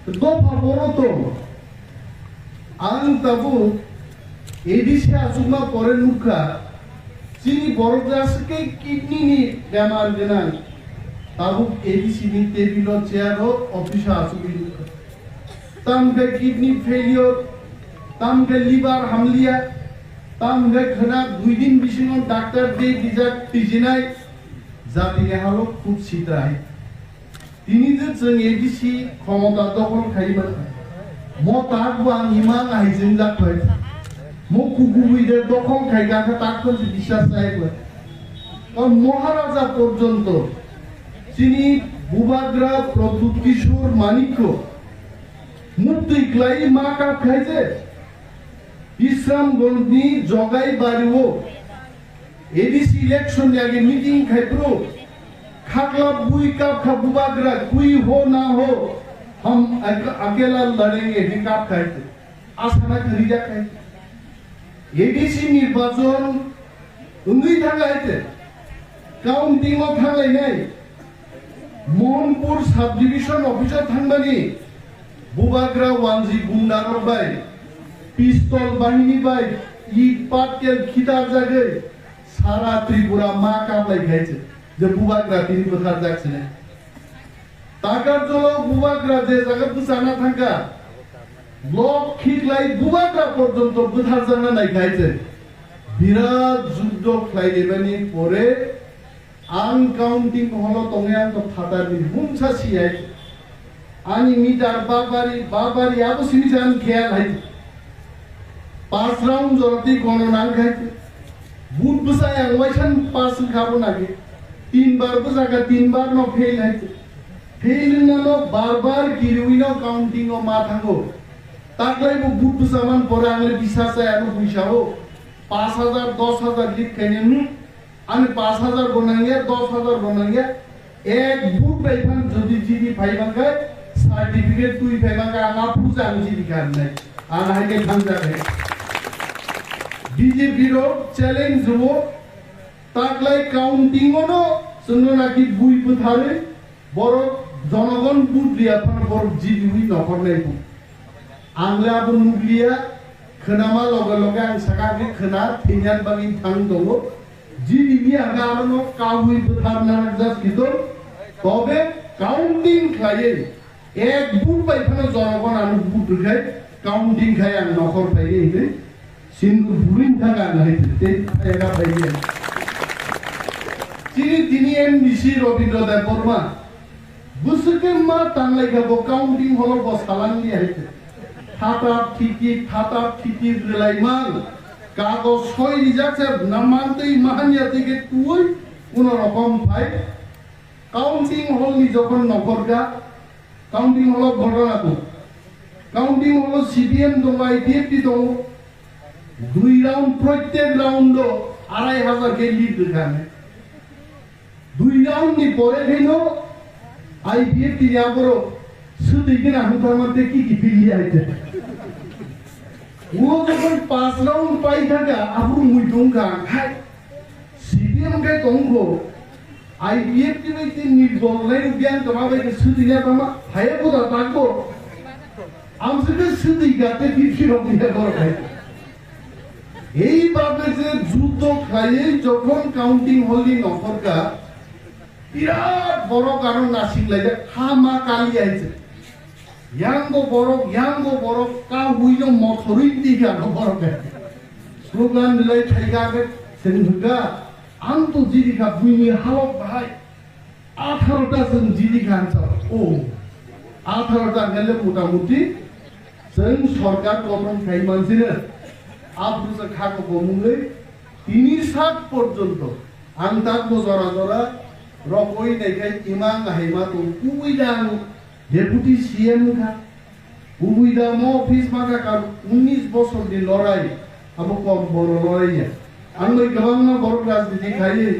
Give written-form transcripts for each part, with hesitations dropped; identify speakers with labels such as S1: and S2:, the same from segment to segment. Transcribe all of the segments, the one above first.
S1: Dopha boroto ang tabu edisi asuma pore nukha sini borogras ke kidney ni bemar genan tabu edisi ni tebilo chair ho office asumi nukha tam ke kidney failure tam ke liver hamliya tam ke khana 2 din bisingon doctor de dijak tijinai jati ke halo khub sidrai তিনি যে जों ADC ক্ষমতা দখল খাইমান মো তাক বাং ইমান eigen জাকয় মো কুকুবুইদের দখল খাইগাকে তাক বিশ্বাস চাইবে মহারাজা পর্যন্ত তিনি বুবাগ্রা প্রদ্যুৎ কিশোর মানিক্য মুক্তি ক্লাই মা কাপ খাইছে বিশ্রামগঞ্জনি জগাই বাড়িও एडिसि इलेक्शन आगे मीटिंग खाइप्रो खाकला बुई का खबुबाग्रा कोई हो ना हो हम अकेला लड़ेंगे हिकाप खाइते आसाना खरीदा खाइते एडिसि निर्वाचन उंगई थांगाइते काउंटिंग ऑफ थांगाइ नाय मोहनपुर सब डिविजन ऑफिसर थांबानि बुबाग्रा वानजी गुंडा रबाय पिस्तल बाहिनी बाय ईट पाटकेल खितार जागै सारा त्रिपुरा मा कापलाय खाइते যে বুবাগ্রা তিনি কোথার যাচ্ছে না টাকার জন্য বুবাগ্রা যে জায়গা বুঝানা থাকা লোক খিকলাই বুবাগ্রা পর্যন্ত কোথার জানা নাই খাইছে বিরাট যুদ্ধ খাইলেবানি পরে আন কাউন্টিং হলো তঙ্গে আন থাতারনি বুমছা সিয়াই আনি মিটার বাবারি আবো সিনিজান খেয়াল হাই 5 রাউন্ড জরতি গণনা খাইছে বুট বুসায় ওয়াইছান পাস খাবো নাকি 3 बार को जागा 3 बार नो फेल है फेल न बार गिरुइनो काउंटिंग ओ माथांगो ताकलाई वो बुट सामान परे आंगले बिसास है आनो पुइसाओ 5000 10000 लिख केनेनु आने 5000 बनांगे 10000 बनांगे एक बुट पाइफान जदि जीडी फाइबांगा सर्टिफिकेट तुई फाइबांगा आंगा पूजा जीडी करने आना है के थांजा है बीजेपी रो चैलेंज हो ताकलाई काउंटिंग नो जोंनो नाकि बुई बुथारे बर जनगण बुट लिया फान बर जिबि नखरनाय बु आंले आबो नुग्लिया खोनामा लगे लगे आं साकाके खोना थैनान बागि थां दङ जिबि आंगा आरो काउइ बुथारना जास कितो तबे काउंटिंग खाये एक बुट बायफान जनगण आनो बुट खाय काउंटिंग खाय आं नखर फाइले हे सिन बुरिन थागा नाय ते एगा फाइले তিনি এমডিসি রবীন্দ্র দেব বর্মা বুসকে মা তাংলাই গাবো কাউন্টিং হলো বসালাঙ্গি আইতে থাতা ঠিকি রেলাইমান কাগজ সই রিজার্চে নামান্তেই মাহানিয়া থেকে তুই কোন রকম ভাই কাউন্টিং হলনি যখন নগরগা কাউন্টিং হলো ঘটনা তো কাউন্টিং হলো সিপিএম দङ আইপিএফটি দङ 2 রাউন্ড প্রত্যেক রাউন্ড 2500 কে লিড দেখানে 2 রাউন্ড নি পরে হেনো আইপিএফ টি যাবরো সুদিগিনা হুতার মধ্যে কি ফিলি আইতে ও যখন 5 রাউন্ড পাই থাকা আপু মুই দংকা খাই সিপিএম কে দংগো আইপিএফ টি বাইতে নির্দলাই জ্ঞান তোমাবে সুদিনা তোমা হায়ে কোদা তাকবো আমসকে সুদিগাতে ফিফি রবিয়া করে খাই এই ভাবে যে যুদ্ধ খাইয়ে যখন কাউন্টিং হলি নফরকা বিরাট বড় কারণ নাসিক লাগে হামা কালি আইছে ইয়াঙ্গো বড় কা হুইনো মথরুই দিগা নবরকে স্লোগান দিলাই থাইগাকে সেনহুগা আন্ত জিদিকা বুইনি হালক ভাই 18টা जों জিদিকা আনছ ও 18টা গেলে মোটামুটি जों সরকার গঠন খাই মানছিনে আবরুজা খাকো বমুলে 3 পর্যন্ত আন্তাক জরা রকই দেখাই ইমান হাইমা তো উইদাং ডেপুটি সিএম খা উইদাম অফিস মাগা কার 19 বছর দি লড়াই আবো কম বড় লড়াই আনলৈ গবাংনা বড় রাজনীতি খাইয়ে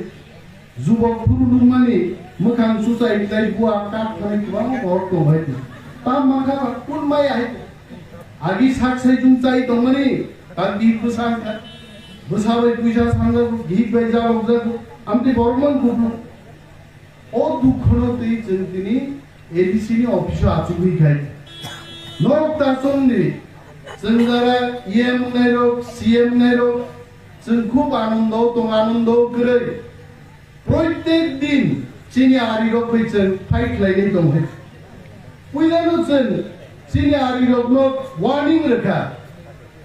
S1: যুবক ফুরুলুমানি মোখান সুসাইড যাই বুয়া কাট করে গবাং বড় তো হইতে তা মাখা কোন মাই আই আগি সাকসাই জুম চাই দমনি তার দি কুসাং বসাবে পয়সা সাঙ্গ গিক বাই যাও যাবো আমতি বর্মন কুবু ও দুঃখনতেই তিনি এডিসি অফিসে আচুগুই খাই Norok tasonni जों যারা ইএম নাইরক সিএম নাইরক जों খুব আনন্দ করে প্রত্যেক দিন চিনি আরিরক হইছেন ফাইট লাইনে দং পুইলানো जों চিনি আরিরক নো ওয়ার্নিং রেখা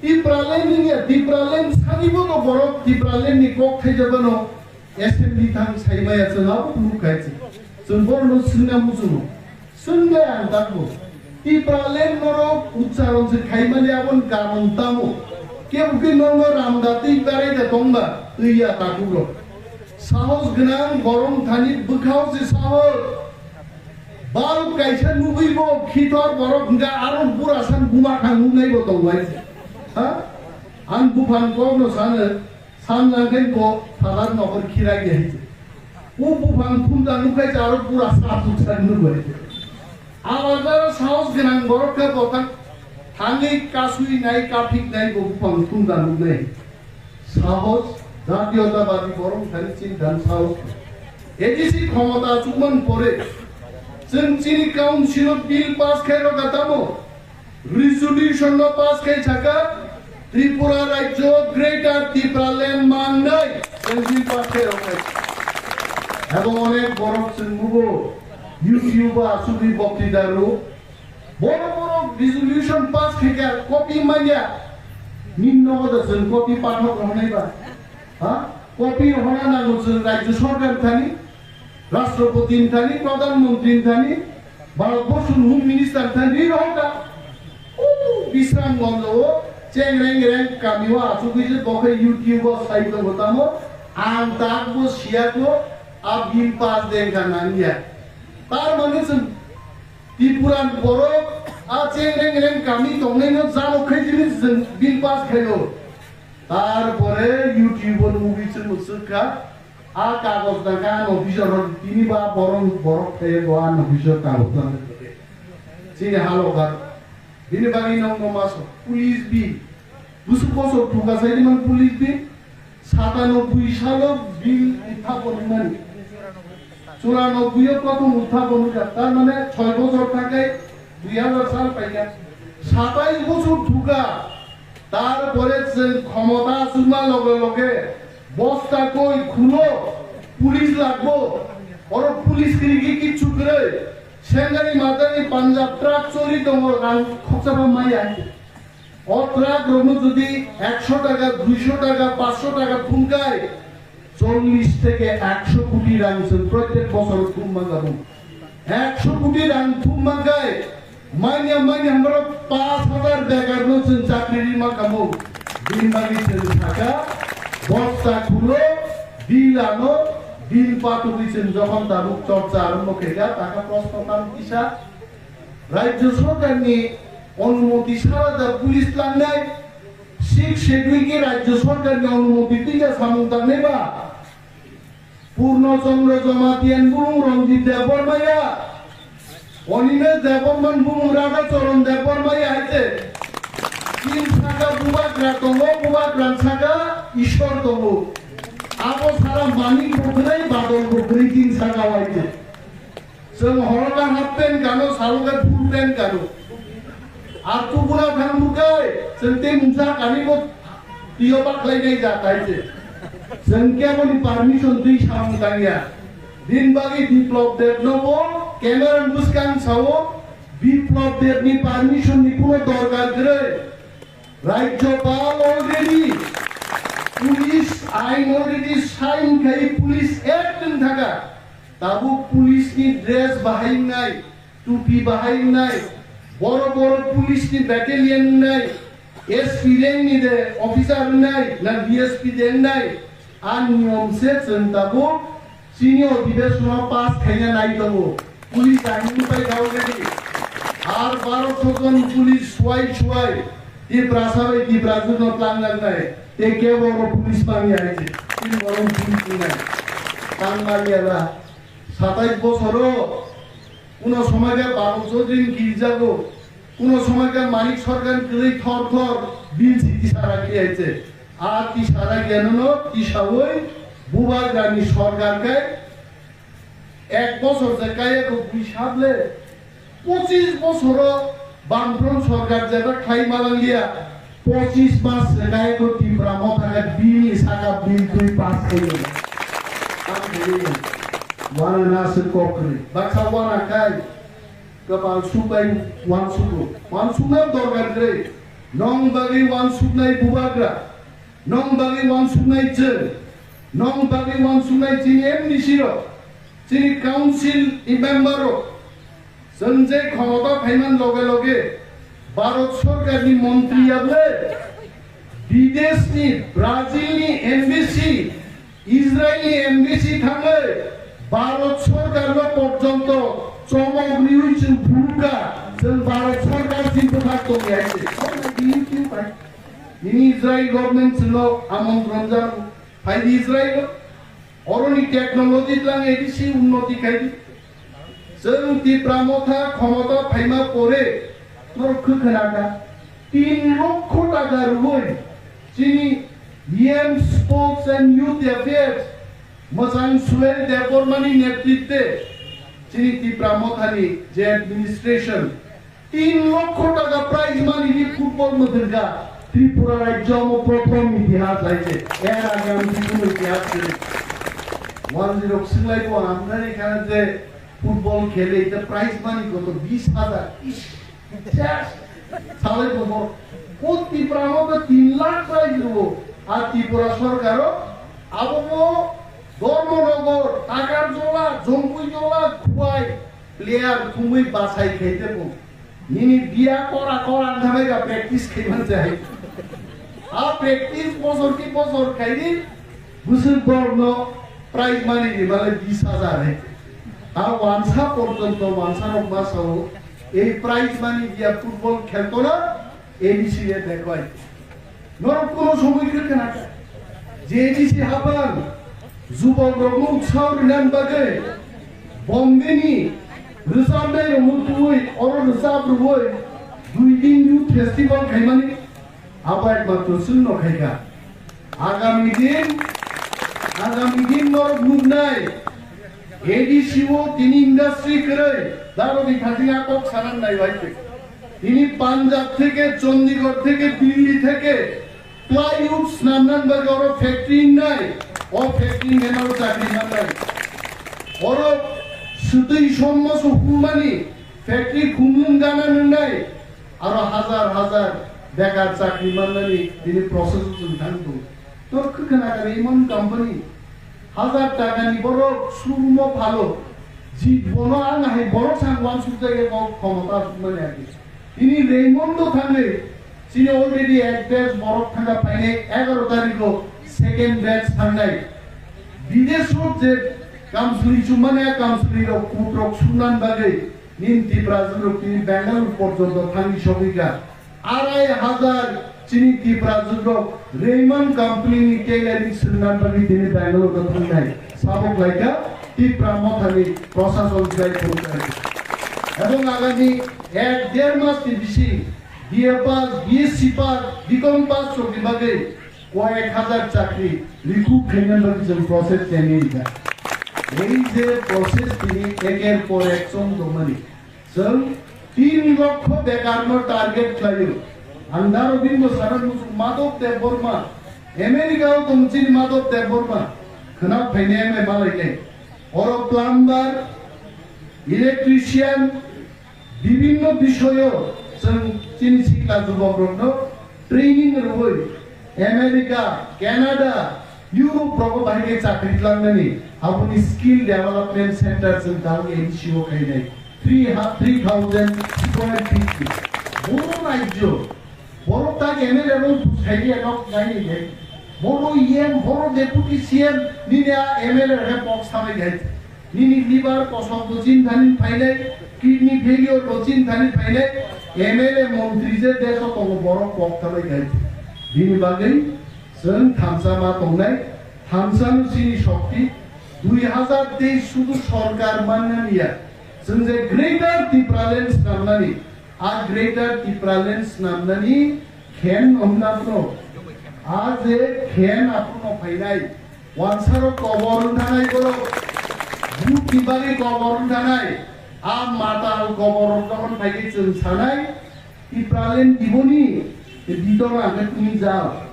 S1: টিপ্রালেন সানিবো তো বড় টিপ্রালেন নি কক খাইজাবানো এসএমডি থাং সাইমায়া जों আবো লুকাইছে जों বড় সুনা মুসুনো সুনলে আন দাকবো টিপ্রালেন নরক উচ্চারণ যে খাইমালে আবন গামন তামো কেউ কি নঙ্গ রামদাতি বারে দে দংবা তুইয়া তাকুলো সাহস গনাং গরম থানি বুখাও যে সাহস বাল কাইছা নুবিবো খিতর বরক গা আরো পুরা সান গুমা খাঙ্গু নাইবো দংবাই হ্যাঁ আন বুফান কোনো সানে সানলাঙ্গেন কো ফালার নগর খিরাই গেছে ও বুফান ফুন্দা নুকাই আরো পুরা সাতু সান নুবাই আবার সাহস গনাং বরক কা কথা থাঙ্গি কাসুই নাই কাফিক নাই বুফান ফুন্দা নুবাই সাহস জাতীয়তাবাদী বরং খালি চিন্তান সাহস এডিসি ক্ষমতা চুমন পরে जों चिनी काउन्सिल बिल पास खाइरो गातामो रिजोल्यूशन नो पास खाइ छाका त्रिपुरा राज्य ग्रेटर ত্রিপুরাল্যান্ড মাননাই जों बिल पास खाइरो खाइ এবং অনেক বড় जों মুগো ইউটিউব আসুবি বক্তৃতারো বড় বড় রিজোলিউশন পাস খাইকা কপি মাইয়া নিম্ন হদা जों কপি পাঠক হনাইবা হ্যাঁ কপি হনা নাগো जों রাজ্য সরকার থানি রাষ্ট্রপতি থানি প্রধানমন্ত্রী থানি ভারতবর্ষ হোম মিনিস্টার থানি রহকা ও বিশ্রাম গন্ধ চেং রেং কামিওয়া আসুবিজে বকে ইউটিউব সাইট হতামো আন তাকবো সিয়াকো আ বিল পাস দেখা নাঙ্গিয়া তার মানে ত্রিপুরান বড় আ চেং রেং কামি তংনাইনো জানো খাইজিনি বিল পাস খাইলো তারপরে ইউটিউবর মুভি মুসুকা आ कागज दाका अफिसर तिनी बा बरं बरक थे गोवान अफिसर कागज दाका चिनि हालकार बिनि बागै नंगो मास पुलिस बि बुसु बसर ठुका साइदिमान पुलिस बि 97 साल बिल उत्थापनमोन 94 प्रथम उत्थापन तार माने 6 বছর থাকে 2000 সাল পাইয়া 27 বছর ঠুকা তারপরে ক্ষমতা সুমা লগে লগে বস্তা কই খুলো পুলিশ লাগবো আর পুলিশ কি কিছু করে সেঙ্গারি মাদানি পাঞ্জাব ট্রাক চলি দম রাং খচরা মাই আছে ও ট্রাক রমু যদি 100 টাকা 200 টাকা 500 টাকা ফুনকায় 40 থেকে 100 কোটি রাং প্রত্যেক বছর ফুমা যাবো 100 কোটি রাং ফুমা গায় মাইনে আমরা 5000 বেকার নছেন চাকরির মাকামো দিন বাগি টাকা বস্তা খুলো বিল আনো বিল পাঠক দিচ্ছেন যখন তাবুক চর্চা আরম্ভ খেলা টাকা প্রস্তাব কিসা রাজ্য সরকার নিয়ে অনুমতি সারা যা পুলিশ প্ল্যান নেয় শিখ শেডুইলকে রাজ্য সরকার নিয়ে অনুমতি দিয়ে সামন্তা নেবা পূর্ণচন্দ্র জমাতিয়ান বুম রঞ্জিত দেববর্মাইয়া অনিমেষ দেববর্মান বুম রাধা চরণ দেববর্মাইয়া হাইতে তিন শাখা বুবাকরা তঙ্গ বুবাকরান শাখা ঈশ্বর তঙ্গ আবো সারা মানিক বকরাই বাদল বকরি তিন শাখা হইছে जों হরলা হাফপেন গানো সারুগা ফুলপেন গানো আর তুগুলা ধানমুকাই जों তে মুজা কানিবো তিও বাকলাই নাই যাতাইছে जों কেবলি পারমিশন দুই সামন দাঁড়িয়া দিনবাগি বিপ্লব দেব নব ক্যামেরান বুসকান সাও বিপ্লব দেবনি পারমিশন নি কোনো দরকার করে রাজ্যপাল অলরেডি পুলিশ আইন অলরেডি সাইন খাই পুলিশ অ্যাক্ট থাকা তাবু পুলিশ নি ড্রেস বাহাইন নাই টুপি বাহাইন নাই বড় বড় পুলিশ নি ব্যাটালিয়ন নাই এসপি রেং নি দে অফিসার নাই না ডিএসপি দেন নাই আর নিয়ম সে চিন্তাবো সিনিয়র অধিবেশন পাস খাইনা নাই দেবো পুলিশ আইন পাই অলরেডি আর 1200 জন পুলিশ শুয়াই ये प्रासावे की प्राजुनो प्लान लगता है ये क्या वो पुलिस मांगी आई थी इन वालों पुलिस नहीं प्लान मांगी आला 27 বছরও কোন সময়কে 1200 দিন গির্জাগো কোন সময়কে মালিক সরকার কই থর বিল সিটি সারা কি আইছে আর কি সারা জ্ঞাননো কি সবই বুবা গ্রামী সরকারকে এক বছর জায়গায় তো হিসাবলে 25 বছর बामफ्रन सरकार जेबा खाइ मालांगिया 25 मास गाय को तीव्रा मोथा बिल सागा बिल 2 पास कयो आम कयो वाना नास कोकरे बाक्सा वाना काय कपाल सुबाय वान सुना दरकार ग्रे नंग बागै वान सुनाय बुबाग्रा नंग बागै वान सुनाय जे नंग बागै वान सुनाय जिनि एमनिसिरो जिनि काउन्सिल मेम्बारो संजय क्षमता फाइमान लगे लगे भारत सरकार नि मंत्रियाबो विदेशनि ब्राजिलनि एम्बेसि इजराइलनि एम्बेसि थाङो भारत सरकारनो पर्यन्त चमकनि जों भूमिका जों भारत सरकारसिम फोथायतो गैयासै नि इजराइल गभर्नमेन्ट जोंनो आमन्त्रण जान फाइल इजराइल अरनि टेक्नोलॉजी लां एदिसि उन्नति खायदि जों तीव्रामथा क्षमता फाइमा परे नर खोखोनागा 3 लक्ष टाका रुपये जिनि ईएम स्पोर्ट्स एंड यूथ अफेयर्स मोजां सुवेल देवबर्मानि नेतृत्वे जिनि तीव्रामथानि जे एडमिनिस्ट्रेशन 3 लक्ष टाका प्राइज मानि फुटबल मोदरगा त्रिपुरा राज्य में प्रथम इतिहास आइছে এর আগে আমি কোনো ইতিহাস করি 10 সিলাই को আমরা এখানে যে फुटबल खेले इतना प्राइज मानी को तो 20,000 साले को तीव्रामो तो 3 लाख प्राइज लो आ त्रिपुरा सरकार अब वो धर्मनगर टाकार जोला जंपुई जोला खुआई प्लेयर खुमुई बासाई खेते को निनी बिया कोरा नामे का प्रैक्टिस खेलना चाहिए आ प्रैक्टिस बसर खाइदी बुसुर बर्नो प्राइज मानी दी वाले 20,000 है आ वांसा पर्यंत वांसा मासाव এই প্রাইজ মানি দিয়া ফুটবল খেলতো না এডিসি এ দেখাই নরম কোন সময় খেলতে না যে এডিসি হাবান যুবকরা উৎসাহ নেন বাগে বম্বেনি রুসামে মুতুই অর রুসাব রুই 2 দিন ইউথ ফেস্টিভ্যাল খাইমানি আবার মাত্র শূন্য খাইগা আগামী দিন নর মুন্নাই एडीसीओ তিনি ইন্ডাস্ট্রি করে দারুনি খাজিয়া কক সারান নাই ভাইতে তিনি পাঞ্জাব থেকে চন্ডীগড় থেকে দিল্লি থেকে প্লাইউড স্নামনানবার্গ ওর ফ্যাক্টরি নাই ও ফ্যাক্টরি নেনার চাকরি নাই ওর সুতই সম্মস হুমানি ফ্যাক্টরি খুমলুন জানান নাই আর হাজার বেকার চাকরি মাননানি তিনি প্রসেস থাকতো তোর কখনা করে এমন কোম্পানি 1000 টাকা নি বড় সুরমো ভালো জীবন আং হাই বড় সাংওয়ান সুজাগে ক্ষমতা মানে আছে তিনি রেইমন্ডো থানে তিনি অলরেডি এক ব্যাচ বড় থাকা পাইনে 11 তারিখ সেকেন্ড ব্যাচ থানাই বিদেশত যে কামসুরি চুমানে কামসুরির কুটরক সুনান বাগে নিন্তি ব্রাজিল তিনি বেঙ্গালুরু পর্যন্ত থানি সবিকা 2500 চিনি কি Brazil Raymond company tailoring Sunan বাগে তিনি বেঙ্গালুরু থানাই সাবক লাইকা तीव्रामथानि प्रशासन जाय করতে এবং আগামী 1-1.5 মাস বেশি BA pass BSc pass BCom pass চলতে বাগে কয়েক হাজার চাকরি রিক্রুট ট্রেনিং প্রসেস চেঞ্জ এই যে প্রসেস তিনি একের পর এক চন্দ্রমানি जों 3 লক্ষ বেকারনো টার্গেট লাইও আন্দার বিন্দু সারান মাধব দেববর্মা আমেরিকাও তুমচিন মাধব দেববর্মা খনা ফাইনে মে মালাইকে और प्लाम्बार इलेक्ट्रिशियन विभिन्न विषय जों चिनि सिक्ला जुबकफोरनो ट्रेनिंग होय अमेरिका कानाडा यूरोप फ्रावबो बाहाय चाकरि लांनानै आबुनि स्किल डेभलपमेंट सेंटर जों दाउ एनसिओ खायनाय 3000 स्क्वायर फीट बर' राज्य बर' ताग एमएलए नो साइडि नक नायनि बड़ो ईएम बड़ो डेपुटी सीएम निना एमएलए रे पक्ष सामने गए निनी लिवर कसम कोचिन थानि फाइले किडनी फेलियर कोचिन थानि फाइले एमएलए मंत्री जे देश तो बड़ो पक्ष सामने गए बिनि बागै जों थामसामा दंनाय थामसानु सिनि शक्ति 2023 सुदु सरकार माननानिया जों जे ग्रेटर टिप्रालेन्स नामनानि आ ग्रेटर टिप्रालेन्स नामनानि खेन हमनानो आज एक खेन आपनो फाइनाय वानसारो कबरन थानाय गरो बुकिबारि कबरन थानाय आ माताल कबरन जखन फाइगे जों सानाय Tipralen Divoni, the Didora Ninja.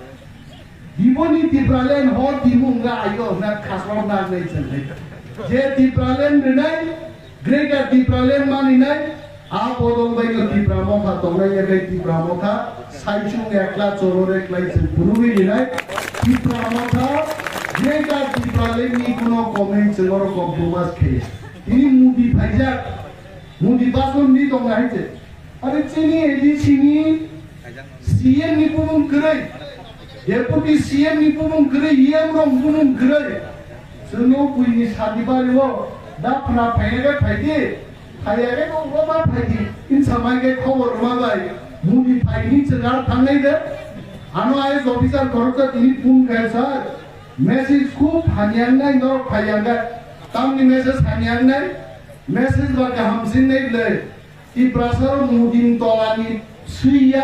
S1: Divoni Tipralen Hot Dimunga, Ayo, not Kaswana Nation. J. Tipralen the night, Greater Tipralen Money night, Apodon by the Tipramoka, Tonga Tipramoka, Saichung Akla, Sororek lights and Purui night, Tipramoka, Greater Tipralen Nikuno comments and or compromise case. In Moody Pajak, Moody Bason did on night. अरे चीनी AD चीनी CM निपुण करे deputy CM निपुण करे EM निपुण करे जोंनो पुइनि सादिबारि वो दाफना फायगे फायदे फायगे को मा फायदे इन समायगे खबर माबाय मुनि फायनि चगार थांनाय दे आनो आइस ऑफिसर खरचा तिनि पुन कैसा मेसेज खूब हानियांनाय न फायंगा तामनि मेसेज हानियांनाय मेसेज बा हमसिन नै ले Ibrasar mudin tolani suya